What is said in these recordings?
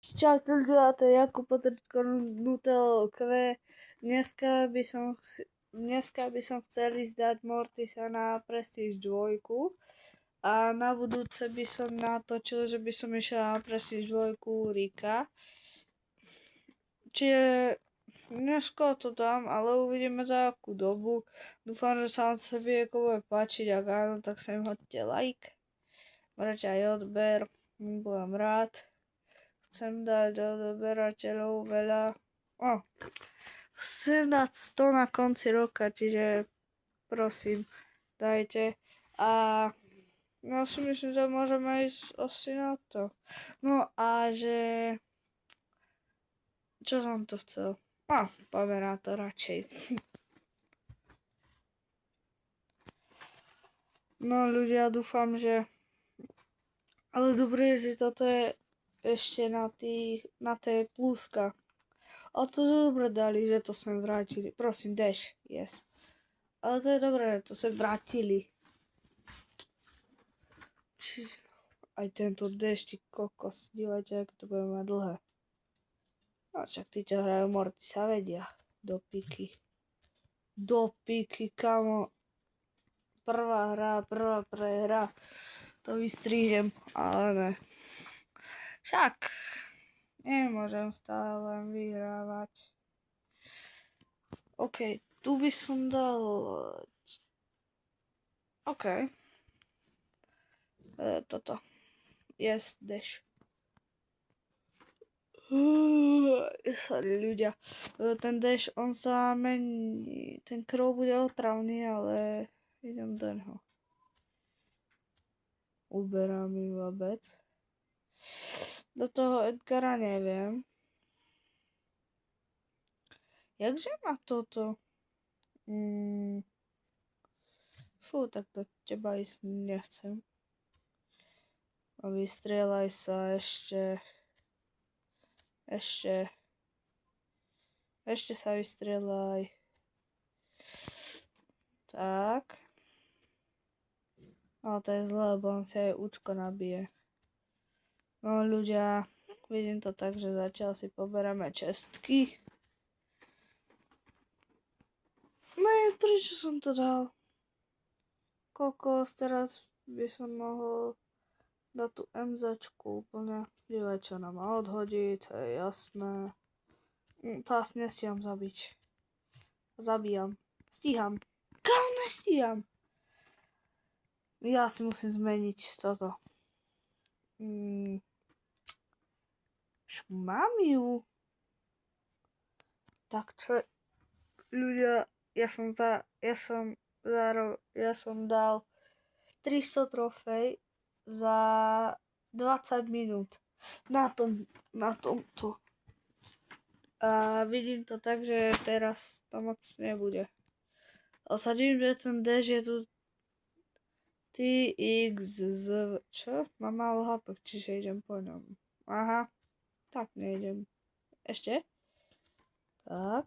Čaute ľudia, to je Jakub Potrčko Nutel Q. Dneska by som chcel ísť dať Mortisa na Prestige 2 a na budúce by som natočil, že by som išiel na Prestige 2 Rika. Čiže dneska to dám, ale uvidíme za akú dobu. Dúfam, že sa vám sa bude páčiť, ak áno, tak sa im hoďte like. Môžete aj odber, budem rád. Chcem dať do odberateľov veľa. Chcem dať 100 na konci roka, čiže prosím, dajte. A ja si myslím, že môžeme ísť asi na to. No a že... Čo som to chcel? Poďme na to radšej. No ľudia, dúfam, že... Ale dobre, že toto je ešte na tej pluska. A to dobre dali, že to sem vrátili. Prosím, dash, yes. Ale to je dobré, že to sem vrátili. Aj tento dash, ty kokos. Dívajte, ako to bude mať dlhé. A však tí, čo hrajú Morty, sa vedia. Do piky, kamo. Prvá prehra. To vystrihem, ale ne. Však nemôžem stále len vyhrávať. OK, tu by som dal... OK. Toto. Yes, dash. Sorry ľudia. Ten dash, on sa mení. Ten crow bude otravný, ale idem do neho. Uberám mi vôbec. Do toho Edgara neviem. Jakže má toto? Fú, tak do teba ísť nechcem. A vystrieľaj sa ešte sa vystrieľaj. Tak. No to je zlé, lebo on si aj účko nabije. No ľudia, vidím to tak, že zatiaľ si poberáme čestky. No prečo som to dal? Kokos, teraz by som mohol dať tú MZčku úplne. Dívaj, čo nám má odhodiť, to je jasné. To asi nestíham zabiť. Zabíjam. Stíham. Kam nestíham? Ja si musím zmeniť toto. Mám ju. Tak čo, ľudia, ja som dal 300 trofej za 20 minút na tomto. A vidím to tak, že teraz to moc nebude. Ale sa divím, že ten dash je tu čo? Mám málo hapek, čiže idem po ňom. Aha, tak nejdem. Ešte? Tak.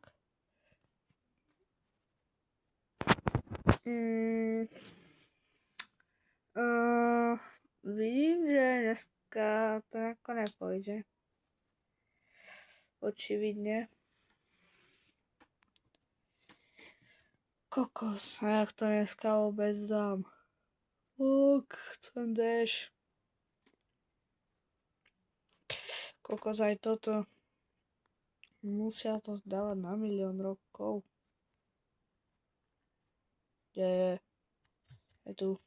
Vidím, že dneska to nejako nepôjde. Očividne. Kokos, a jak to dneska vôbec dám? Chcem dash. Kokos, aj toto. Musia to dávať na 1 000 000 rokov. Kde je? Je tu.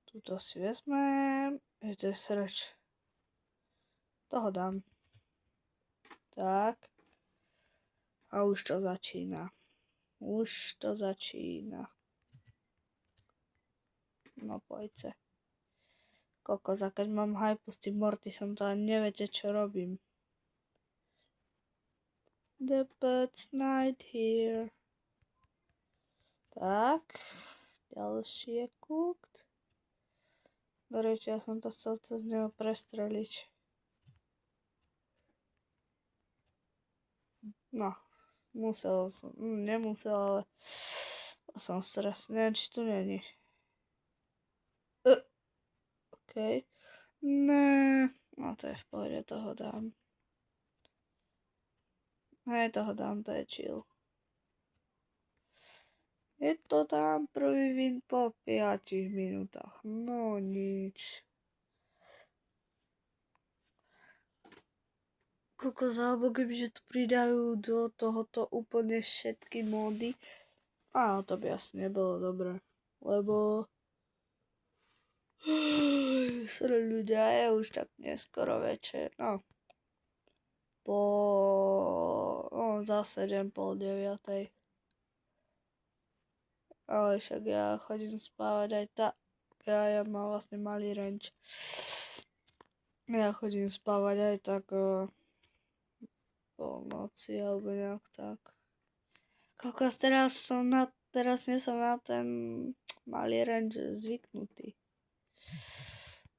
Tuto si vezmem. Je to sreč. Toho dám. Tak. A už to začína. No poďte. Kokos, a keď mám hypu s tým Mortisom, to ani neviete, čo robím. The bird's night here. Tak. Ďalší je cooked. Doreči, ja som to chcel cez neho prestreliť. No. Nemusel, ale som stres. Neviem, či tu není. OK. Ne, No to je v pohode, toho dám. Hej, toho dám, to je chill. Je to tam prvý win po 5 minútach. No nič. Kokos, alebo kebyže tu pridajú do tohoto úplne všetky módy. Áno, to by asi nebolo dobré. Lebo sorry ľudia, je už tak neskoro večer. No. Za 7, pol 9. Ale však ja chodím spávať aj ja mám vlastne malý range. Ja chodím spávať aj tak polnoci alebo nejak tak. Kokos, teraz nie som na ten malý range zvyknutý.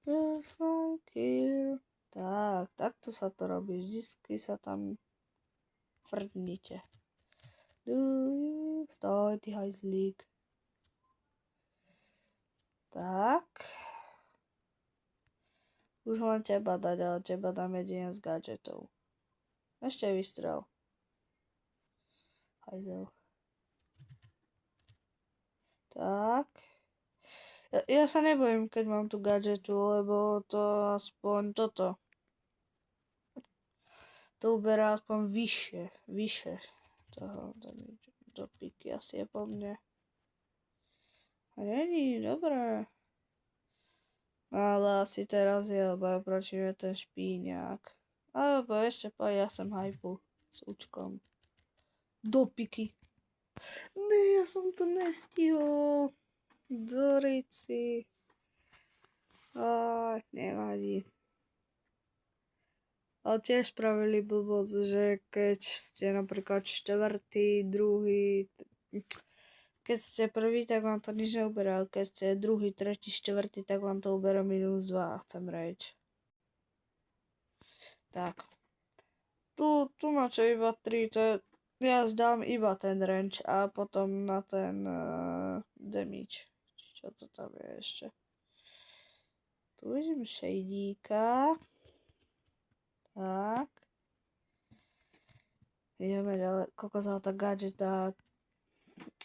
Just like here. Tak, takto sa to robí. Vždycky sa tam frdnite. Stoj, ty hajzlík. Tak. Už len teba dať, ale teba dám jedine z gadgetov. Ešte vystrel. Hajzel. Tak. Ja sa nebojím, keď mám tu gadgetu, lebo to aspoň toto. To uberá aspoň vyššie toho do piky asi je po mne. A není, dobré. No ale asi teraz je, lebo ja proti mne ten špíňák. Alebo ešte poď, ja som hypu s účkom. Do piky. Ne, ja som to nestihol. Dorici. Nevadí. Ale tiež spravili blbosť, že keď ste napríklad štvrtý, druhý, keď ste prvý, tak vám to nič neuberá, keď ste druhý, tretí, štvrtý, tak vám to uberá -2 a chcem rage. Tak. Tu máte iba 3, ja zdám iba ten range a potom na ten damage. Čo to tam je ešte? Tu vidím shadíka. Tak. Ideme ďalej. Kokosá tá gadget dá.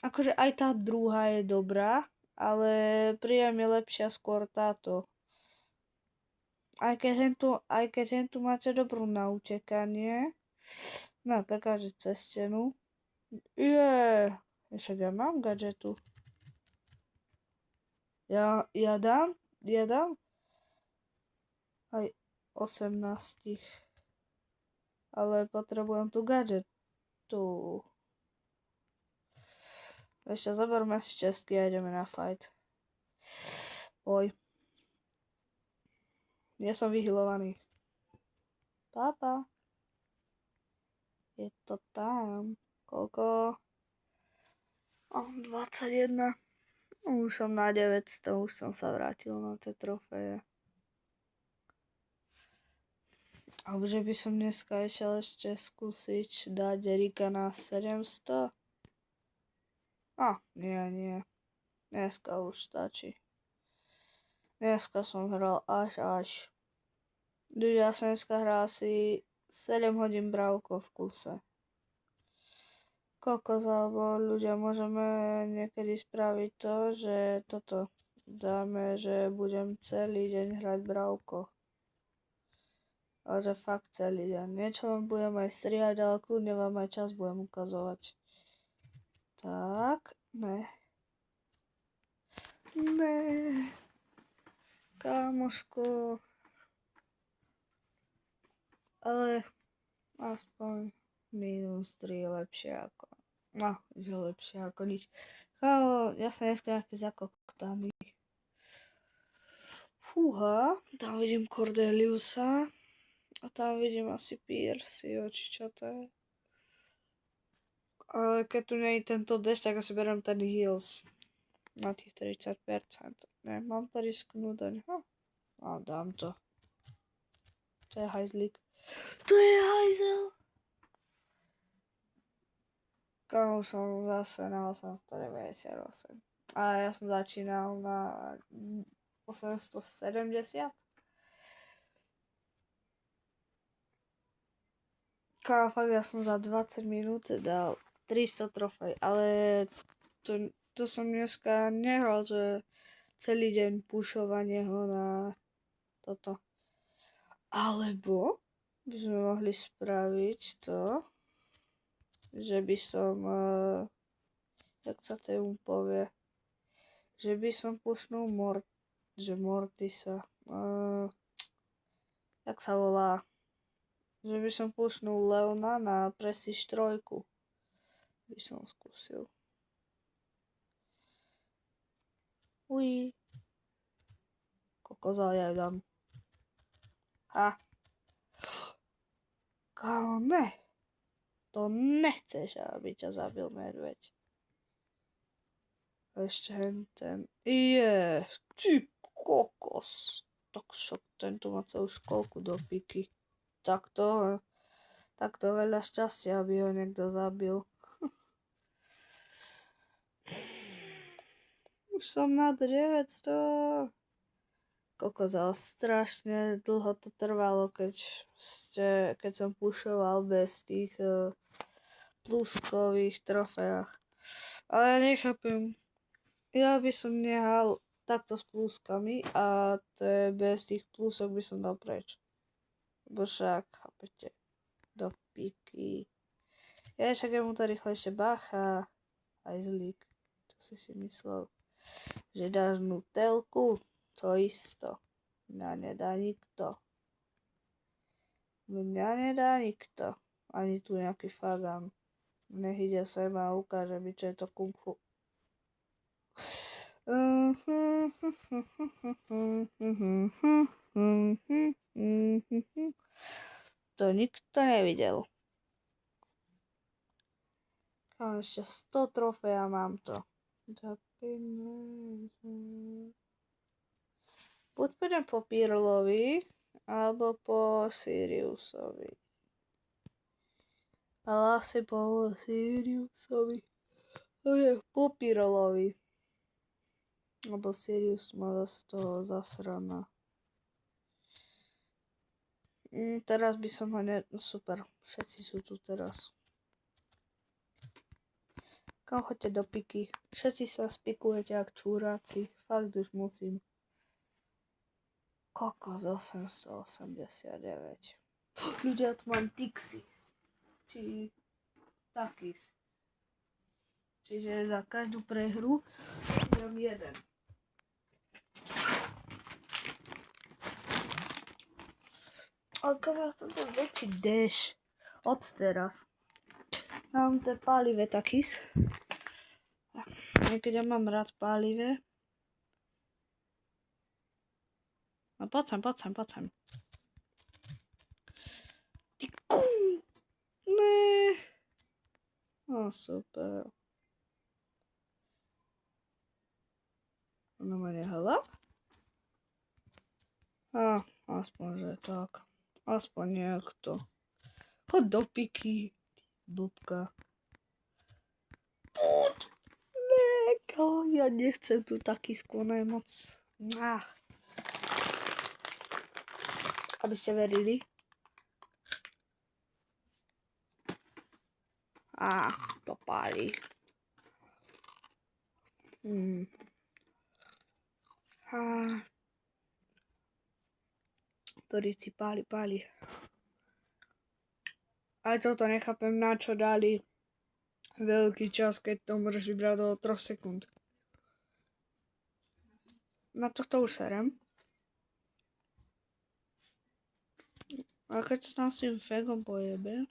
Akože aj tá druhá je dobrá, ale príjem je lepšia skôr táto. Aj keď hen tu máte dobrú na utekanie. No, prekáže cez stenu. Však ja mám gadgetu. Ja dám aj 18. Ale potrebujem tu gadgetu. Ešte zoberme si česky a ideme na fight. Oj. Ja som vyhylovaný. Papa. Je to tam. Koľko? 21. Už som na 900, už som sa vrátil na tie trofeje. Alebo že by som dneska išiel ešte skúsiť dať Erika na 700. Nie. Dneska už stačí. Dneska som hral až. Ja som dneska hral asi 7 hodín brávko v kuse. Kokos, alebo ľudia, môžeme niekedy spraviť to, že toto dáme, že budem celý deň hrať brávko. Ale že fakt celý deň. Niečo vám budem aj strihať, ale kľudne vám aj čas budem ukazovať. Tak, ne. Kámoško. Ale aspoň -3 je lepšie ako... No, že lepšie ako nič. Ja som dneska nejaký zakoktaný. Fúha, tam vidím Cordeliusa. A tam vidím asi Piercyho, či čo to je. Ale keď tu nie je tento dash, tak asi beriem ten heals. Na tých 30%. Ne, mám to risknúť do neho? Dám to. To je hajzlík. To je hajzel! Kámo, som zase na 898. A ja som začínal na 870. Fakt, ja som za 20 minút dal 300 trofej, ale to som dneska nehral, že celý deň pušovanie ho na toto. Alebo by sme mohli spraviť to, že by som, jak sa tomu povie, že by som pušnul Mortisa, jak sa volá, že by som pušnul Leona na Prestige 3. By som skúsil. Uj. Kokoza ja dám. Ha. Kámo, ne. To nechceš, aby ťa zabil medveď. Ešte ten. Ty kokos. Tak však tento má celú školku do piky. Takto veľa šťastia, aby ho niekto zabil. Už som na 900. Kokoza, strašne dlho to trvalo, keď som pušoval bez tých pluskových trofejách. Ale ja nechápem. Ja by som nehal takto s pluskami a bez tých plusok by som dal preč. Bo však, chápete, do piky. Ja však je mu to rýchlejšie bacha. Aj zlík. To si myslel. Že dáš nutelku, to isto. Mňa nedá nikto. Ani tu nejaký fagan. Nech ide sem a ukáže mi, čo je to kung fu. To nikto nevidel. A ešte 100 trofej a mám to. Buď pôjdem po Pirlovi, alebo po Siriusovi. Ale asi po Siriusovi. Po Pirlovi. Lebo Sirius má zase toho zasraná. Teraz by som ho Super, všetci sú tu teraz. Kam choďte do piky? Všetci sa spikujete jak čúráci. Fakt už musím. Kokos 889. Ľudia, tu mám Tixi. Či Takis. Čiže za každú prehru mám jeden. Ale kamera to je väčší dash. Od teraz. Mám to pálivé Takis. Niekedy ja mám rád pálivé. No poď sem. Ty Ne. No super. Ona ma nehala? Aspoň, že tak. Aspoň niekto. Choď do piky, blbka. Ja nechcem tu taký sklonaj moc. Aby ste verili. To páli. Torici páli. Aj toto nechápem, na čo dali veľký čas, keď to môžeš vybrať do 3 sekúnd. Na tohto už serem. A keď sa tam s tým fegom pojebe.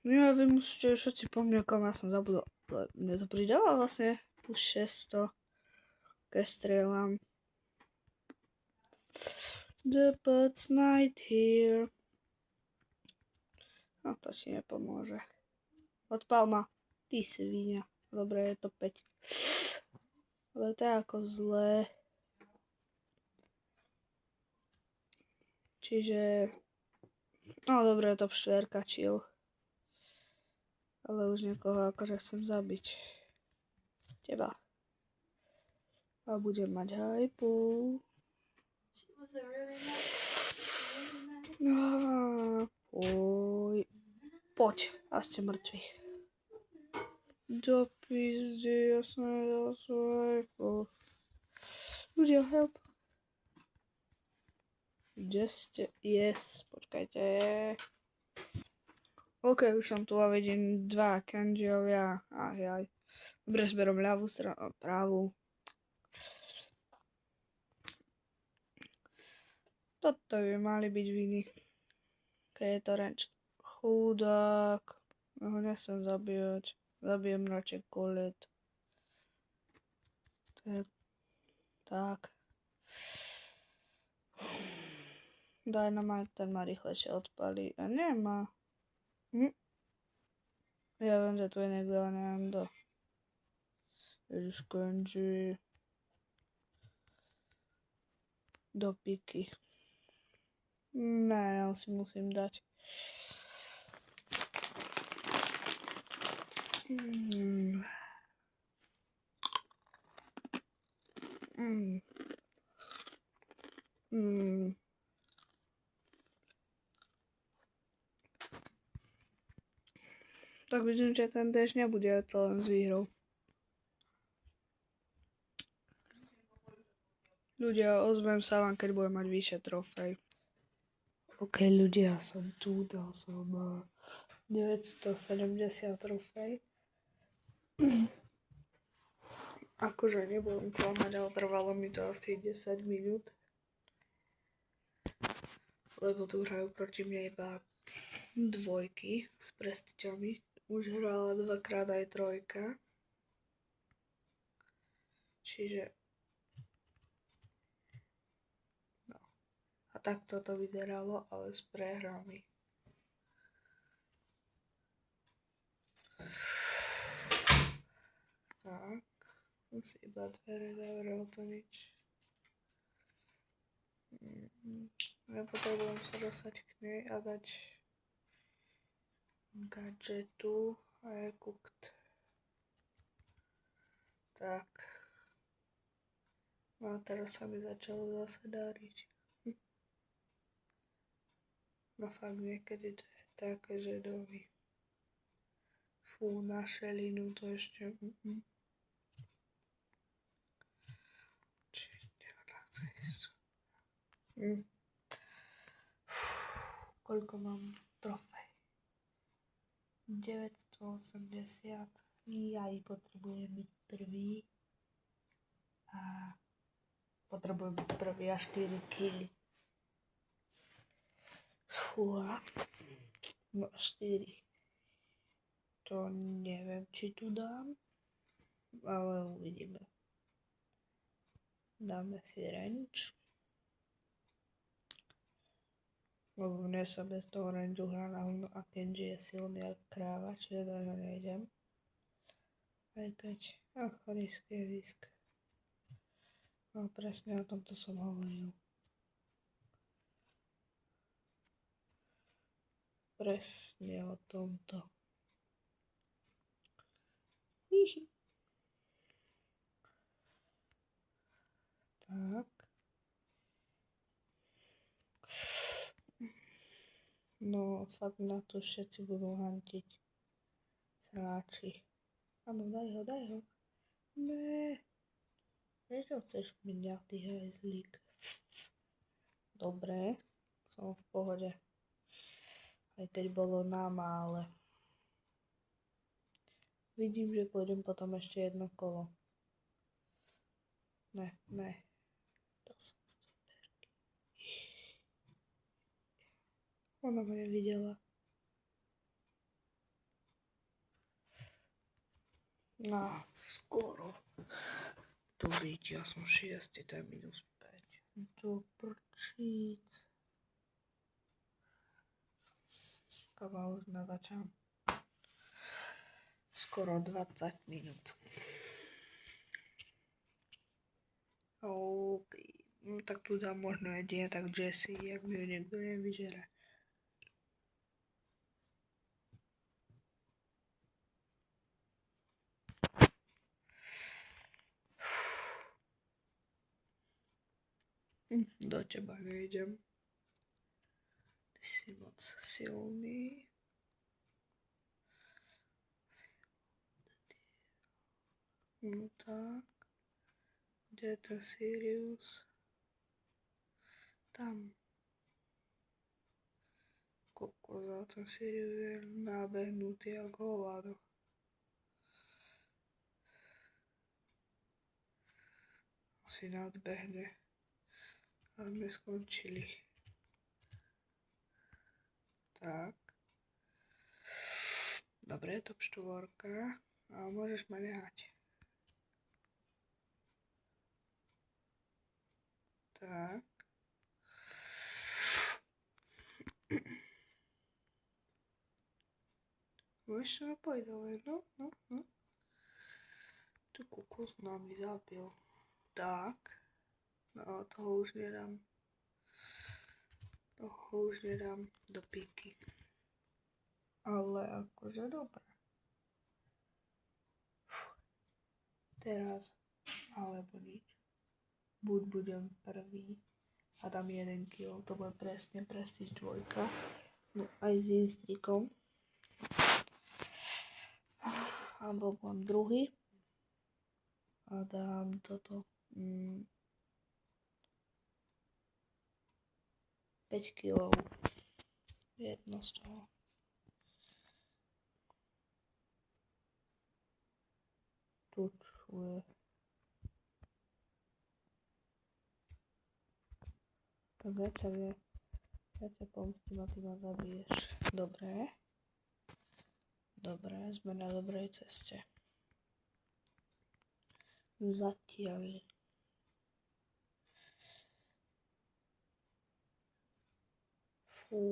Ja vy musíte všetci po mne, kam ja som zabudol. Mne to pridáva vlastne plus 600. Keď strieľam. The birds night here. No to ti nepomôže. Odpal ma. Ty svinia. Dobre, je to 5. Ale to je ako zlé. Čiže... No dobre, top 4, chill. Ale už niekoho akože chcem zabiť. Teba. A budem mať hypu. Oj, poď, a ste mŕtvi. Do pizdy, ja som nedal swipe. Ľudia, help. Kde ste? Yes, počkajte. OK, už som tu a vidím dva kanjiovia. Aj. Dobre, zberom ľavú stranu, pravú. Toto by mali byť viny. Keď je to ranč. Chudák. Ja ho nesem zabíjať. Zabijem radšej kolet. Tak. Dynamite, ten ma rýchlejšie odpalí. A nemá. Ja viem, že tu je niekto, a neviem kto. Ježiš, Kenji. Do piky. Ne, ja si musím dať. Tak vidím, že ten déž nebude to len s výhrou. Ľudia, ozvem sa vám, keď budem mať vyššie trofej. OK, ľudia, som tu, dal som 970 trofej. Akože nebudem klamať, ale trvalo mi to asi 10 minút. Lebo tu hrajú proti mne iba dvojky s prestižami. Už hrala dvakrát aj trojka. Čiže... No. A takto to vyzeralo, ale s prehrami. Tak. Som si iba dvere zavrel, to nič. Ja potrebujem sa dostať k nej a dať gadgetu a je cooked. Tak. No a teraz sa mi začalo zase dáriť. No fakt niekedy to je také, že doby. Fú, na šelinu to ešte... Či ona chce ísť. Koľko mám trofej? 980. Ja potrebujem byť prvý. A potrebujem byť prvý a 4 killy. Fúha. No 4. To neviem, či tu dám. Ale uvidíme. Dáme si range. Lebo mne sa bez toho rangeu hrá na hovno a Kenji je silný ako kráva, čiže do neho nejdem. Aj keď, risk je risk. No presne o tomto som hovoril. Presne o tomto. Tak. No, fakt na to všetci budú hantiť. Sráči. Áno, daj ho. Ne. Prečo chceš mňa, ty hajzlík? Dobre, som v pohode. Aj keď bolo na mále. Vidím, že pôjdem potom ešte jedno kolo. Ne. To som stúperky. Ona ma nevidela. No, skoro. Tu byť, ja som 6, to je minus 5. To prčíc. Kava už nazačám. Skoro 20 minút. OK. No tak tu dám možno jedine tak Jessie, jak mi ju niekto nevyžere. Do teba nejdem. Ty Si moc silný. No tak. Kde je ten Sirius? Tam. Kokoza, ten Sirius je nabehnutý ako hovado. Asi nadbehne. A sme skončili. Tak. Dobre, top 4. A môžeš ma nehať. Tak. Ešte ma pojdale, no. Tu kokos nám zabil. Tak. No, toho už nedám. Do píky. Ale akože dobre. Teraz alebo nič. Buď budem prvý a dám 1 kg, to bude presne Prestige 2. No aj s výstrikom. Alebo budem druhý. A dám toto 5 kg. Jedno z toho. Tu je. Tak ja ťa pomstím a ty ma zabiješ. Dobre, sme na dobrej ceste. Zatiaľ. Fú.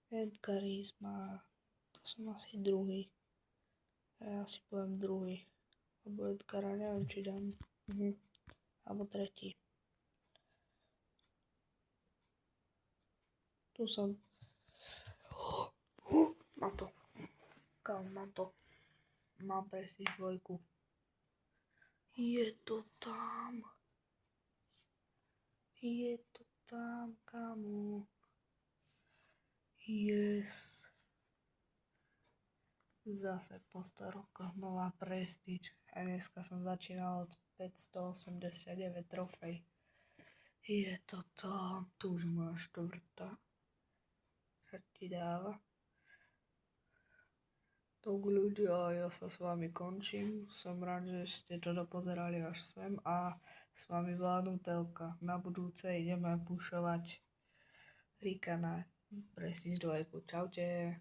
Edgarizma. To som asi druhý. Ja asi poviem druhý. Lebo Edgara neviem, či dám. Alebo tretí. Tu som. Mám to. Mám to. Mám Prestige 2. Je to tam. Kamu. Yes. Zase po 100 rokoch nová Prestige. A dneska som začínal od 589 trofej. Je to tam. Tu už máš štvrtá. Čo ti dáva? Tak ľudia, ja sa s vami končím. Som rád, že ste to dopozerali až sem a s vami bola Nutelka. Na budúce ideme pušovať Rika na Prestige 2. Čaute.